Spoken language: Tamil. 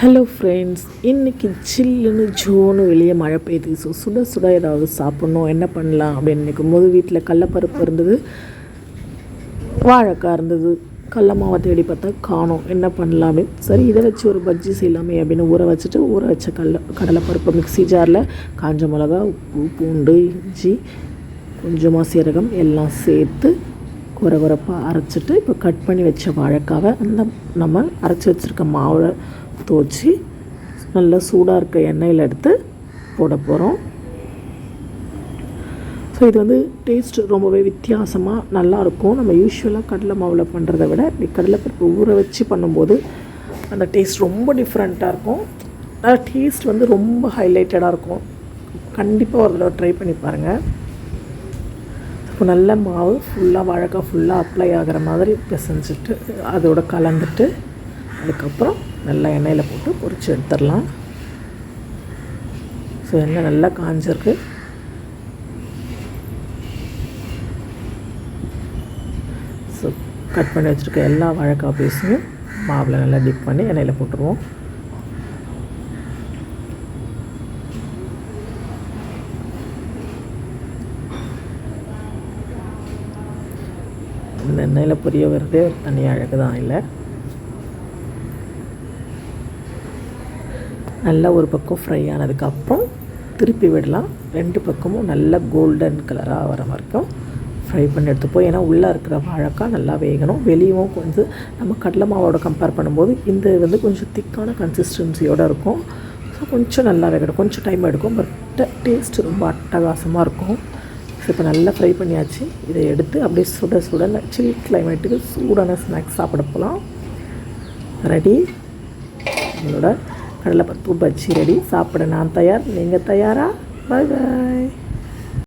ஹலோ ஃப்ரெண்ட்ஸ், இன்றைக்கி சில்லுன்னு ஜோன்னு வெளியே மழை பெய்யுது. ஸோ சுட சுட ஏதாவது சாப்பிட்ணும், என்ன பண்ணலாம் அப்படின்னு நினைக்கும்போது வீட்டில் கடலப்பருப்பு இருந்தது, வாழைக்காய் இருந்தது. கடல மாவை தேடி பார்த்தா காணோம், என்ன பண்ணலாம் அப்படின்னு. சரி, இதை வச்சு ஒரு பஜ்ஜி செய்யலாமே அப்படின்னு ஊற வச்ச கடலைப்பருப்பு மிக்ஸி ஜாரில் காஞ்ச மிளகா, உப்பு, பூண்டு, இஞ்சி, கொஞ்சமாக சீரகம் எல்லாம் சேர்த்து குறகுறப்பாக அரைச்சிட்டு இப்போ கட் பண்ணி வச்ச வாழைக்காவை நம்ம அரைச்சி வச்சுருக்க மாவில் துவச்சி நல்லா சூடாக இருக்க எண்ணெயில் எடுத்து போட போகிறோம். ஸோ இது வந்து டேஸ்ட் ரொம்பவே வித்தியாசமாக நல்லாயிருக்கும். நம்ம யூஸ்வலாக கடலை மாவில் பண்ணுறதை விட இப்படி கடலைப்பருப்பு ஊற வச்சு பண்ணும்போது அந்த டேஸ்ட் ரொம்ப டிஃப்ரெண்ட்டாக இருக்கும். டேஸ்ட் வந்து ரொம்ப ஹைலைட்டடாக இருக்கும். கண்டிப்பாக ஒரு தடவை ட்ரை பண்ணி பாருங்கள். இப்போ நல்ல மாவு ஃபுல்லாக வாழைக்காய் ஃபுல்லாக அப்ளை ஆகிற மாதிரி பிசைஞ்சிட்டு அதோட கலந்துட்டு அதுக்கப்புறம் நல்லா எண்ணெயில் போட்டு பொரிச்சு எடுத்துடலாம். ஸோ எண்ணெய் நல்லா காஞ்சிருக்கு. ஸோ கட் பண்ணி வச்சுருக்க எல்லா வாழைக்காய் பீஸையும் மாவில் நல்லா டிப் பண்ணி எண்ணெயில் போட்டுருவோம். இந்த எண்ணெயில் பொரிய வர்றதே ஒரு தனி அழகு தான். இல்லை, நல்லா ஒரு பக்கம் ஃப்ரை ஆனதுக்கப்புறம் திருப்பி விடலாம். ரெண்டு பக்கமும் நல்லா கோல்டன் கலராக வர வரைக்கும் ஃப்ரை பண்ணி எடுத்துப்போம். ஏன்னா உள்ளே இருக்கிற வாழைக்காய் நல்லா வேகணும். வெளியும் கொஞ்சம் நம்ம கடலை மாவோட கம்பேர் பண்ணும்போது இந்த வந்து கொஞ்சம் திக்கான கன்சிஸ்டன்சியோடு இருக்கும். ஸோ கொஞ்சம் நல்லா வேகணும், கொஞ்சம் டைம் எடுக்கும். பட் டேஸ்ட் ரொம்ப அட்டகாசமாக இருக்கும். ஸோ இப்போ நல்லா ஃப்ரை பண்ணியாச்சு. இதை எடுத்து அப்படியே சுட சுட சில் கிளைமேட்டுக்கு சூடான ஸ்நாக்ஸ் சாப்பிட போகலாம். ரெடி, நம்மளோட கடலைப்பருப்பு பஜ்ஜி ரெடி. சாப்பிட நான் தயார், நீங்கள் தயாரா? பாய் பாய்.